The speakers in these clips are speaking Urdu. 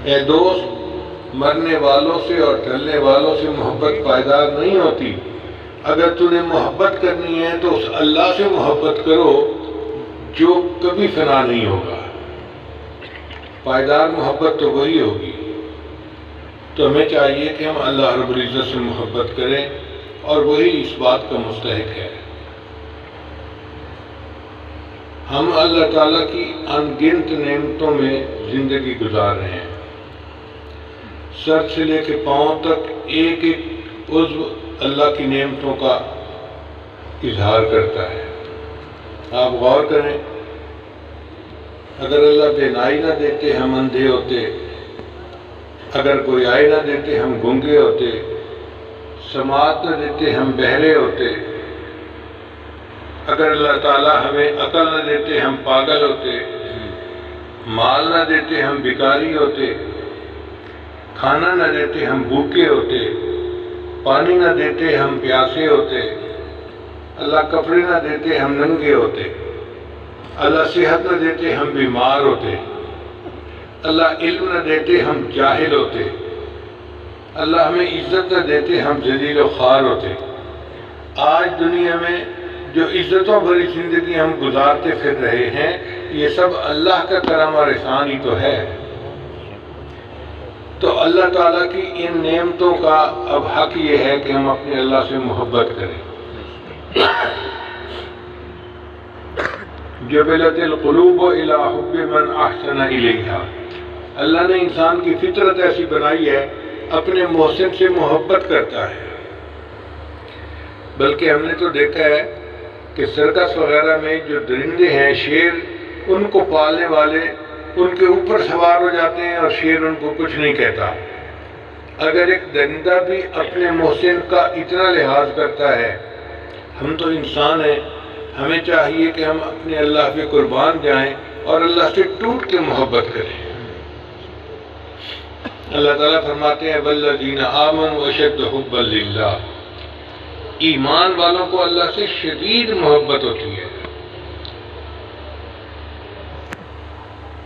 اے دوست، مرنے والوں سے اور ٹلنے والوں سے محبت پائیدار نہیں ہوتی۔ اگر تمہیں محبت کرنی ہے تو اس اللہ سے محبت کرو جو کبھی فنا نہیں ہوگا۔ پائیدار محبت تو وہی ہوگی۔ تو ہمیں چاہیے کہ ہم اللہ رب العزت سے محبت کریں، اور وہی اس بات کا مستحق ہے۔ ہم اللہ تعالیٰ کی ان گنت نعمتوں میں زندگی گزار رہے ہیں۔ سر سے لے کے پاؤں تک ایک ایک عضو اللہ کی نعمتوں کا اظہار کرتا ہے۔ آپ غور کریں، اگر اللہ بینائی نہ دیتے ہم اندھے ہوتے، اگر کوئی آئی نہ دیتے ہم گنگے ہوتے، سماعت نہ دیتے ہم بہرے ہوتے، اگر اللہ تعالیٰ ہمیں عقل نہ دیتے ہم پاگل ہوتے، مال نہ دیتے ہم بھکاری ہوتے، کھانا نہ دیتے ہم بھوکے ہوتے، پانی نہ دیتے ہم پیاسے ہوتے، اللہ کپڑے نہ دیتے ہم ننگے ہوتے، اللہ صحت نہ دیتے ہم بیمار ہوتے، اللہ علم نہ دیتے ہم جاہل ہوتے، اللہ ہمیں عزت نہ دیتے ہم ذلیل و خوار ہوتے۔ آج دنیا میں جو عزتوں بھری زندگی ہم گزارتے پھر رہے ہیں، یہ سب اللہ کا کرم اور احسان ہی تو ہے۔ تو اللہ تعالیٰ کی ان نعمتوں کا اب حق یہ ہے کہ ہم اپنے اللہ سے محبت کریں۔ جبلت القلوب الی حب من احسن الیہا، اللہ نے انسان کی فطرت ایسی بنائی ہے، اپنے محسن سے محبت کرتا ہے۔ بلکہ ہم نے تو دیکھا ہے کہ سرکس وغیرہ میں جو درندے ہیں، شیر، ان کو پالنے والے ان کے اوپر سوار ہو جاتے ہیں اور شیر ان کو کچھ نہیں کہتا۔ اگر ایک درندہ بھی اپنے محسن کا اتنا لحاظ کرتا ہے، ہم تو انسان ہیں، ہمیں چاہیے کہ ہم اپنے اللہ پہ قربان جائیں اور اللہ سے ٹوٹ کے محبت کریں۔ اللہ تعالیٰ فرماتے ہیں والذین آمنوا اشد حبا للہ، ایمان والوں کو اللہ سے شدید محبت ہوتی ہے۔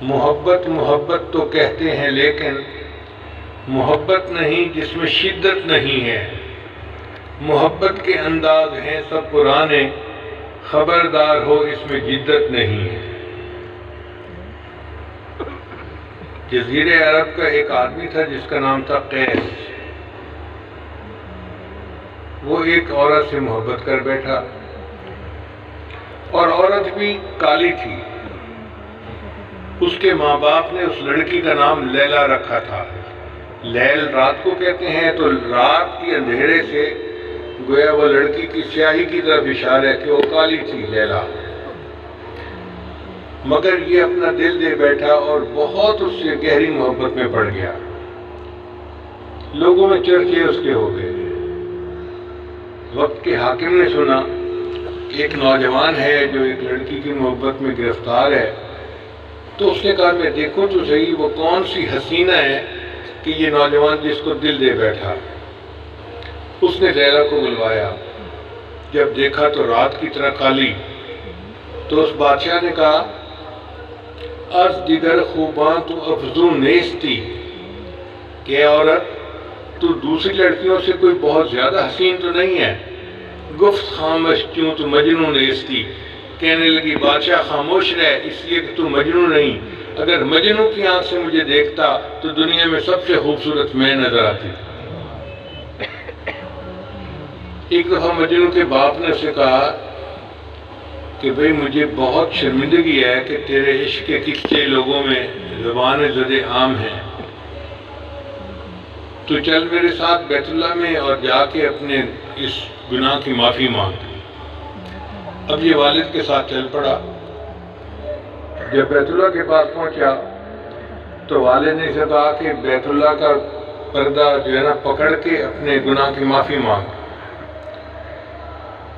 محبت تو کہتے ہیں، لیکن محبت نہیں جس میں شدت نہیں ہے۔ محبت کے انداز ہیں سب پرانے، خبردار ہو اس میں جدت نہیں ہے۔ جزیرہ عرب کا ایک آدمی تھا جس کا نام تھا قیس۔ وہ ایک عورت سے محبت کر بیٹھا، اور عورت بھی کالی تھی۔ اس کے ماں باپ نے اس لڑکی کا نام لیلا رکھا تھا۔ لیل رات کو کہتے ہیں، تو رات کی اندھیرے سے گویا وہ لڑکی کی سیاہی کی طرف اشارہ ہے کہ وہ کالی تھی لیلا۔ مگر یہ اپنا دل دے بیٹھا اور بہت اس سے گہری محبت میں پڑ گیا۔ لوگوں میں چرچے اس کے ہو گئے۔ وقت کے حاکم نے سنا کہ ایک نوجوان ہے جو ایک لڑکی کی محبت میں گرفتار ہے، تو اس نے کہا میں دیکھوں تو صحیح وہ کون سی حسینہ ہے کہ یہ نوجوان جس کو دل دے بیٹھا۔ اس نے لیلا کو بلوایا، جب دیکھا تو رات کی طرح کالی۔ تو اس بادشاہ نے کہا از دیگر خوباں تو افزون نیستی، کہ عورت تو دوسری لڑکیوں سے کوئی بہت زیادہ حسین تو نہیں ہے۔ گفت خاموش کیوں تو مجنون نیستی، کہنے لگی بادشاہ خاموش رہ اس لیے کہ تو مجنون نہیں، اگر مجنون کی آنکھ سے مجھے دیکھتا تو دنیا میں سب سے خوبصورت میں نظر آتی۔ ایک دفعہ مجنون کے باپ نے اسے کہا کہ بھئی مجھے بہت شرمندگی ہے کہ تیرے عشق کے قصے لوگوں میں زبان زد عام ہیں، تو چل میرے ساتھ بیت اللہ میں اور جا کے اپنے اس گناہ کی معافی مانگ۔ اب یہ والد کے ساتھ چل پڑا۔ جب بیت اللہ کے پاس پہنچا تو والد نے اسے کہا کہ بیت اللہ کا پردہ جو ہے نا پکڑ کے اپنے گناہ کی معافی مانگ۔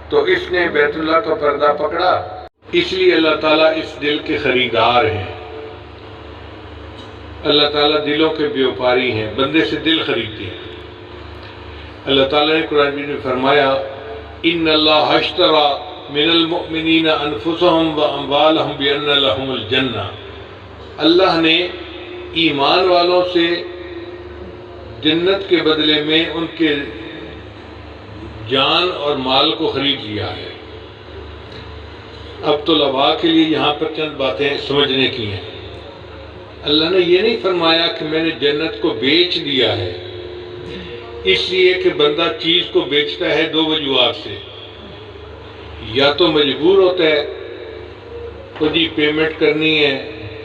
تو اس نے بیت اللہ کا پردہ پکڑا۔ اس لیے اللہ تعالیٰ اس دل کے خریدار ہیں۔ اللہ تعالیٰ دلوں کے بیوپاری ہیں، بندے سے دل خریدتے ہیں۔ اللہ تعالیٰ نے قرآن میں فرمایا ان اللہ اشتری من المؤمنین انفسهم واموالهم بان لهم الجنہ، اللہ نے ایمان والوں سے جنت کے بدلے میں ان کے جان اور مال کو خرید لیا ہے۔ اب طلباء کے لیے یہاں پر چند باتیں سمجھنے کی ہیں۔ اللہ نے یہ نہیں فرمایا کہ میں نے جنت کو بیچ دیا ہے، اس لیے کہ بندہ چیز کو بیچتا ہے دو وجوہات سے، یا تو مجبور ہوتا ہے تو جی پیمنٹ کرنی ہے،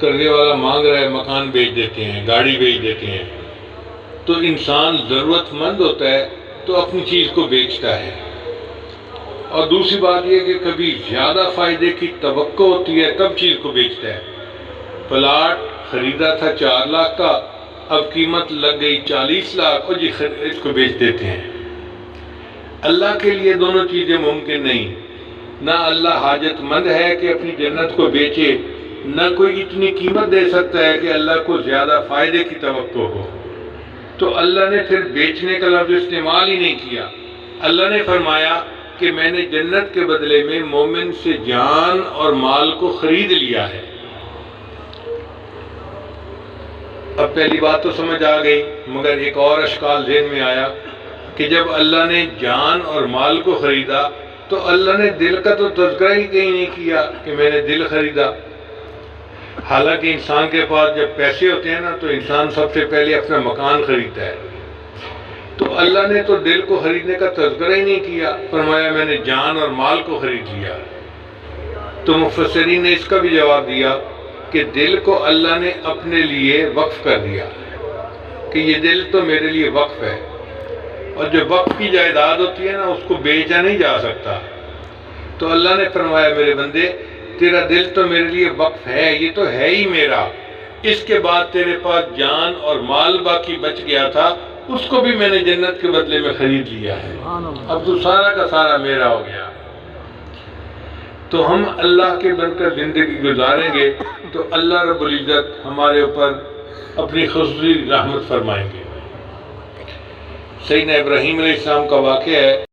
کرنے والا مانگ رہا ہے، مکان بیچ دیتے ہیں، گاڑی بیچ دیتے ہیں، تو انسان ضرورت مند ہوتا ہے تو اپنی چیز کو بیچتا ہے۔ اور دوسری بات یہ کہ کبھی زیادہ فائدے کی توقع ہوتی ہے تب چیز کو بیچتا ہے۔ پلاٹ خریدا تھا 4 لاکھ کا، اب قیمت لگ گئی 40 لاکھ، اور جی اس کو بیچ دیتے ہیں۔ اللہ کے لیے دونوں چیزیں ممکن نہیں، نہ اللہ حاجت مند ہے کہ اپنی جنت کو بیچے، نہ کوئی اتنی قیمت دے سکتا ہے کہ اللہ کو زیادہ فائدے کی توقع ہو۔ تو اللہ نے پھر بیچنے کا لفظ استعمال ہی نہیں کیا۔ اللہ نے فرمایا کہ میں نے جنت کے بدلے میں مومن سے جان اور مال کو خرید لیا ہے۔ اب پہلی بات تو سمجھ آ گئی، مگر ایک اور اشکال ذہن میں آیا کہ جب اللہ نے جان اور مال کو خریدا تو اللہ نے دل کا تو تذکرہ ہی کہیں نہیں کیا کہ میں نے دل خریدا۔ حالانکہ انسان کے پاس جب پیسے ہوتے ہیں نا تو انسان سب سے پہلے اپنا مکان خریدتا ہے، تو اللہ نے تو دل کو خریدنے کا تذکرہ ہی نہیں کیا، فرمایا میں نے جان اور مال کو خرید لیا۔ تو مفسرین نے اس کا بھی جواب دیا کہ دل کو اللہ نے اپنے لیے وقف کر دیا کہ یہ دل تو میرے لیے وقف ہے، اور جو وقف کی جائیداد ہوتی ہے نا اس کو بیچا نہیں جا سکتا۔ تو اللہ نے فرمایا میرے بندے تیرا دل تو میرے لیے وقف ہے، یہ تو ہے ہی میرا، اس کے بعد تیرے پاس جان اور مال باقی بچ گیا تھا، اس کو بھی میں نے جنت کے بدلے میں خرید لیا ہے، اب تو سارا کا سارا میرا ہو گیا۔ تو ہم اللہ کے بن کر زندگی گزاریں گے تو اللہ رب العزت ہمارے اوپر اپنی خصوصی رحمت فرمائیں گے۔ سیدنا ابراہیم علیہ السلام کا واقعہ ہے